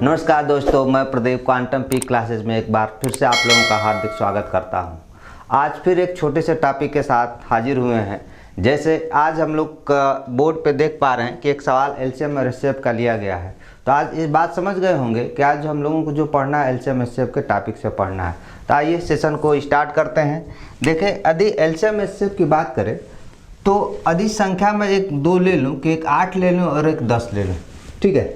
नमस्कार दोस्तों, मैं प्रदीप क्वांटम पी क्लासेस में एक बार फिर से आप लोगों का हार्दिक स्वागत करता हूं। आज फिर एक छोटे से टॉपिक के साथ हाजिर हुए हैं। जैसे आज हम लोग बोर्ड पे देख पा रहे हैं कि एक सवाल एलसीएम और एचसीएफ का लिया गया है। तो आज इस बात समझ गए होंगे कि आज हम लोगों को जो पढ़ना है एलसीएम एचसीएफ के टॉपिक से पढ़ना है। तो आइए सेशन को स्टार्ट करते हैं। देखें, यदि एलसीएम एचसीएफ की बात करें तो यदि संख्या में एक 2 ले लूँ कि एक 8 ले लूँ और एक 10 ले लूँ, ठीक है।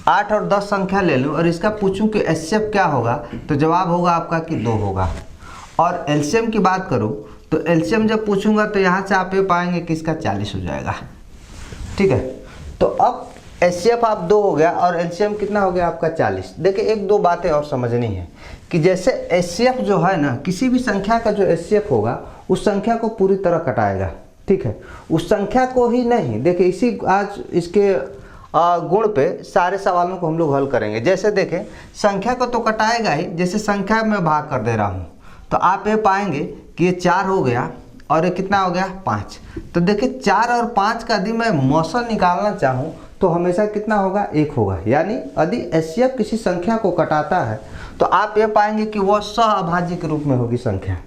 8 और 10 संख्या ले लूँ और इसका पूछूं कि एचसीएफ क्या होगा, तो जवाब होगा आपका कि 2 होगा। और एलसीएम की बात करूँ तो एलसीएम जब पूछूंगा तो यहाँ से आप ये पाएंगे कि इसका 40 हो जाएगा, ठीक है। तो अब एचसीएफ आप 2 हो गया और एलसीएम कितना हो गया आपका 40। देखिए, एक दो बातें और समझनी है कि जैसे एचसीएफ जो है ना, किसी भी संख्या का जो एचसीएफ होगा उस संख्या को पूरी तरह कटाएगा, ठीक है। उस संख्या को ही नहीं, देखिए इसी आज इसके गुण पे सारे सवालों को हम लोग हल करेंगे। जैसे देखें, संख्या को तो कटाएगा ही, जैसे संख्या में भाग कर दे रहा हूँ तो आप ये पाएंगे कि ये 4 हो गया और ये कितना हो गया 5। तो देखिए 4 और 5 का यदि मैं मौसा निकालना चाहूँ तो हमेशा कितना होगा 1 होगा। यानी यदि एचसीएफ किसी संख्या को कटाता है तो आप ये पाएंगे कि वह सहअभाज्य के रूप में होगी संख्या,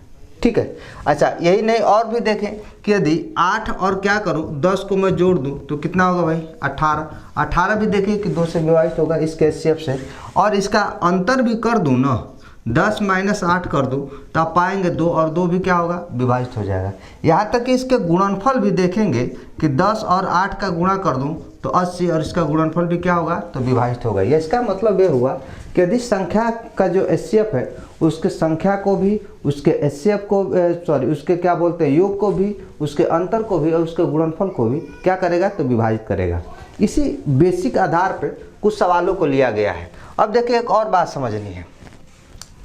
ठीक है। अच्छा, यही नहीं और भी देखें कि यदि 8 और क्या करूं 10 को मैं जोड़ दूं तो कितना होगा भाई 18 भी देखिए कि 2 से विभाजित होगा इसके एचसीएफ से। और इसका अंतर भी कर दूं ना, 10 - 8 कर दूं तो आप पाएंगे 2 और 2 भी क्या होगा विभाजित हो जाएगा। यहाँ तक कि इसके गुणनफल भी देखेंगे कि 10 और 8 का गुणा कर दूं तो 80 और इसका गुणनफल भी क्या होगा तो विभाजित होगा। यह इसका मतलब ये हुआ कि यदि संख्या का जो एचसीएफ है उसके संख्या को भी, उसके एचसीएफ को उसके क्या बोलते हैं योग को भी, उसके अंतर को भी और उसके गुणनफल को भी क्या करेगा तो विभाजित करेगा। इसी बेसिक आधार पर कुछ सवालों को लिया गया है। अब देखिए, एक और बात समझनी है।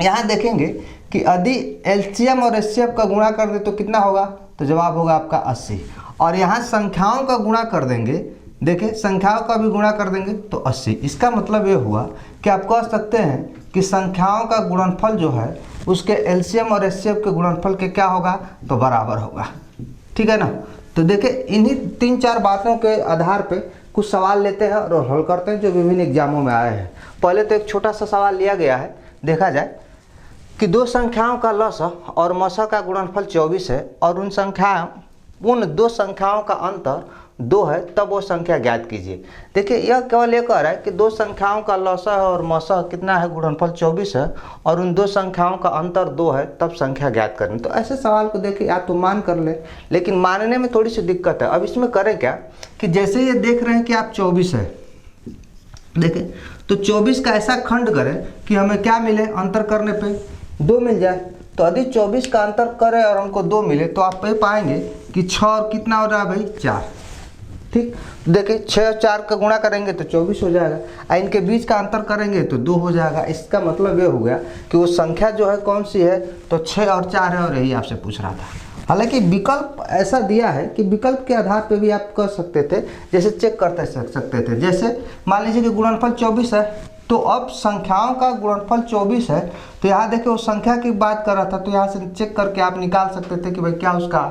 यहाँ देखेंगे कि यदि एलसीएम और एचसीएफ का गुणा कर दे तो कितना होगा, तो जवाब होगा आपका 80। और यहाँ संख्याओं का गुणा कर देंगे, देखिए संख्याओं का भी गुणा कर देंगे तो 80। इसका मतलब ये हुआ कि आप कह सकते हैं कि संख्याओं का गुणनफल जो है उसके एलसीएम और एचसीएफ के गुणनफल के क्या होगा तो बराबर होगा, ठीक है ना। तो देखिए, इन्हीं 3-4 बातों के आधार पे कुछ सवाल लेते हैं और हल करते हैं जो विभिन्न एग्जामों में आए हैं। पहले तो एक छोटा सा सवाल लिया गया है, देखा जाए कि 2 संख्याओं का लसा और मसा का गुणनफल 24 है और उन 2 संख्याओं का अंतर 2 है, तब वो संख्या ज्ञात कीजिए। देखिए, यह केवल ये कह रहा है कि 2 संख्याओं का लसा और मसा कितना है, गुणनफल 24 है और उन 2 संख्याओं का अंतर 2 है, तब संख्या ज्ञात करनी। तो ऐसे सवाल को देखिए या तो मान कर ले, लेकिन मानने में थोड़ी सी दिक्कत है। अब इसमें करें क्या कि जैसे ये देख रहे हैं कि आप 24 है, देखिए तो 24 का ऐसा खंड करें कि हमें क्या मिले, अंतर करने पे 2 मिल जाए। तो यदि 24 का अंतर करें और हमको 2 मिले तो आप ये पाएंगे कि 6 और कितना हो रहा है भाई 4, ठीक। देखिए 6 और 4 का गुणा करेंगे तो 24 हो जाएगा और इनके बीच का अंतर करेंगे तो 2 हो जाएगा। इसका मतलब ये हो गया कि वो संख्या जो है कौन सी है, तो 6 और 4 है, और यही आपसे पूछ रहा था। हालांकि विकल्प ऐसा दिया है कि विकल्प के आधार पे भी आप कर सकते थे, जैसे चेक करते सकते थे। जैसे मान लीजिए कि गुणनफल 24 है, तो अब संख्याओं का गुणनफल 24 है, तो यहाँ देखिए वो संख्या की बात कर रहा था, तो यहाँ से चेक करके आप निकाल सकते थे कि भाई क्या उसका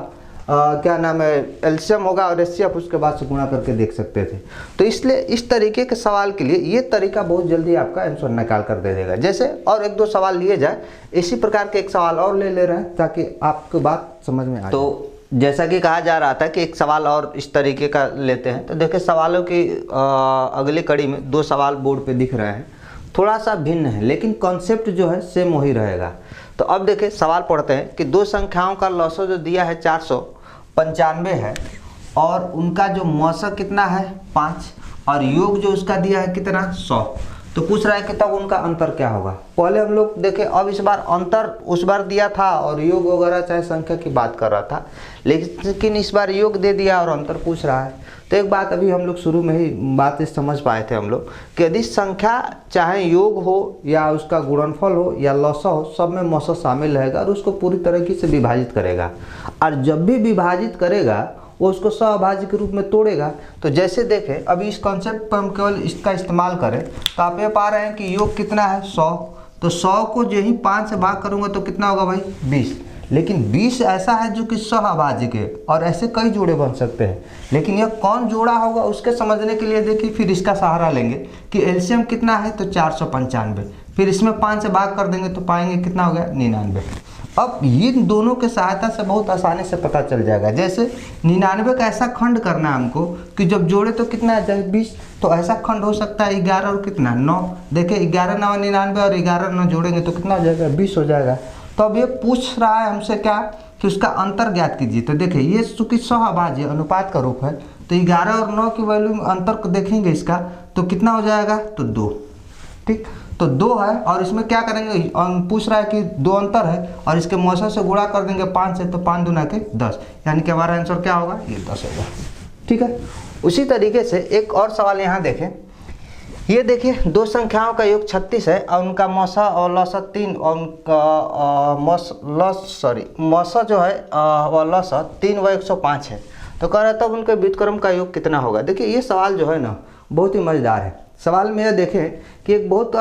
क्या नाम है एलसीएम होगा और एचसीएफ उसके बाद से गुणा करके देख सकते थे। तो इसलिए इस तरीके के सवाल के लिए ये तरीका बहुत जल्दी आपका आंसर निकाल कर दे देगा। जैसे और 1-2 सवाल लिए जाए, इसी प्रकार के एक सवाल और ले रहे हैं ताकि आपको बात समझ में आए। तो जैसा कि कहा जा रहा था कि एक सवाल और इस तरीके का लेते हैं, तो देखिए सवालों की अगली कड़ी में 2 सवाल बोर्ड पे दिख रहे हैं, थोड़ा सा भिन्न है लेकिन कॉन्सेप्ट जो है सेम वही रहेगा। तो अब देखिए सवाल पढ़ते हैं कि 2 संख्याओं का लसा जो दिया है 495 है और उनका जो मौसा कितना है 5 और योग जो उसका दिया है कितना 100। तो पूछ रहा है कि तब उनका अंतर क्या होगा। पहले हम लोग देखें, अब इस बार अंतर उस बार दिया था और योग वगैरह चाहे संख्या की बात कर रहा था, लेकिन इस बार योग दे दिया और अंतर पूछ रहा है। तो एक बात अभी हम लोग शुरू में ही बात समझ पाए थे हम लोग कि यदि संख्या चाहे योग हो या उसका गुणनफल हो या लसा हो, सब में मौसा शामिल रहेगा और उसको पूरी तरीके से विभाजित करेगा। और जब भी विभाजित करेगा वो उसको सहअभाज्य के रूप में तोड़ेगा। तो जैसे देखें, अभी इस कॉन्सेप्ट पर हम केवल इसका इस्तेमाल करें तो आप ये पा रहे हैं कि योग कितना है 100, तो 100 को जो ही 5 से भाग करूंगा तो कितना होगा भाई 20। लेकिन 20 ऐसा है जो कि सहअभाज्य के, और ऐसे कई जोड़े बन सकते हैं, लेकिन यह कौन जोड़ा होगा उसके समझने के लिए देखिए फिर इसका सहारा लेंगे कि एलसीएम कितना है तो 495, फिर इसमें 5 से भाग कर देंगे तो पाएंगे कितना हो गया 99। अब ये दोनों के सहायता से बहुत आसानी से पता चल जाएगा। जैसे 99 का ऐसा खंड करना है हमको कि जब जोड़े तो कितना आ जाए 20, तो ऐसा खंड हो सकता है 11 और कितना 9। देखिए 11 9 99 और 11 9 जोड़ेंगे तो कितना हो जाएगा 20 हो जाएगा। तो अब ये पूछ रहा है हमसे क्या कि उसका अंतर ज्ञात कीजिए। तो देखिए ये चूंकि सहअभाज्य अनुपात का रूप है तो 11 और 9 की वैल्यू में अंतर को देखेंगे इसका तो कितना हो जाएगा तो 2। ठीक, तो 2 है और इसमें क्या करेंगे, पूछ रहा है कि 2 अंतर है और इसके मौसा से गुणा कर देंगे 5 से, तो 5 दूना के 10, यानी कि हमारा आंसर क्या होगा ये 10 होगा। ठीक है, उसी तरीके से एक और सवाल यहाँ देखें। ये देखिए 2 संख्याओं का योग 36 है और उनका मौसा और लौसा 3 और उनका मौसा जो है व लौसा 3 व 105 है। तो कह रहा है तब उनके व्युत्क्रम का योग कितना होगा। देखिए ये सवाल जो है ना बहुत ही मज़ेदार है। सवाल में यह देखें कि एक बहुत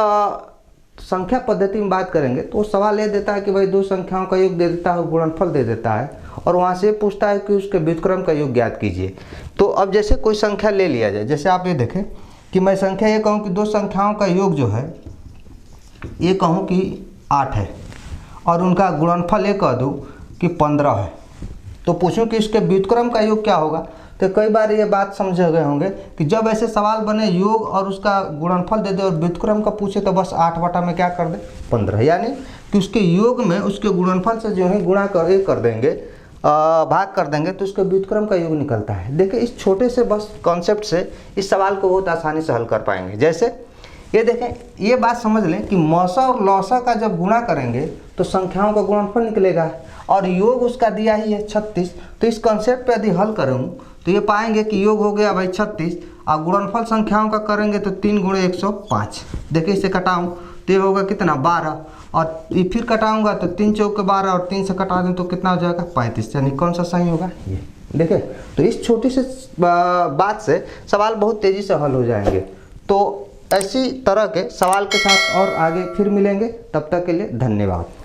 संख्या पद्धति में बात करेंगे तो सवाल ये देता है कि भाई 2 संख्याओं का योग दे देता है, गुणनफल दे देता है और वहाँ से पूछता है कि उसके व्युत्क्रम का योग ज्ञात कीजिए। तो अब जैसे कोई संख्या ले लिया जाए, जैसे आप ये देखें कि मैं संख्या ये कहूँ कि 2 संख्याओं का योग जो है ये कहूँ कि 8 है और उनका गुणनफल ये कह दूँ कि 15 है, तो पूछूं कि इसके व्युत्क्रम का योग क्या होगा। तो कई बार ये बात समझ गए होंगे कि जब ऐसे सवाल बने योग और उसका गुणनफल दे दे और व्युत्क्रम का पूछे तो बस 8 बटा में क्या कर दे 15, यानी कि उसके योग में उसके गुणनफल से जो है गुणा कर देंगे, भाग कर देंगे तो उसके व्युत्क्रम का योग निकलता है। देखिए इस छोटे से बस कॉन्सेप्ट से इस सवाल को बहुत आसानी से हल कर पाएंगे। जैसे ये देखें, ये बात समझ लें कि मौसा और लौसा का जब गुणा करेंगे तो संख्याओं का गुणनफल निकलेगा और योग उसका दिया ही है 36। तो इस कॉन्सेप्ट पे यदि हल करूँ तो ये पाएंगे कि योग हो गया भाई 36 और गुणनफल संख्याओं का करेंगे तो 3 × 105। देखिए इसे कटाऊँ तो ये होगा कितना 12 और ये फिर कटाऊंगा तो 3 चौके 12 और 3 से कटा दूँ तो कितना हो जाएगा 35, यानी कौन सा सही होगा ये। देखिए तो इस छोटी से बात से सवाल बहुत तेज़ी से हल हो जाएंगे। तो ऐसी तरह के सवाल के साथ और आगे फिर मिलेंगे, तब तक के लिए धन्यवाद।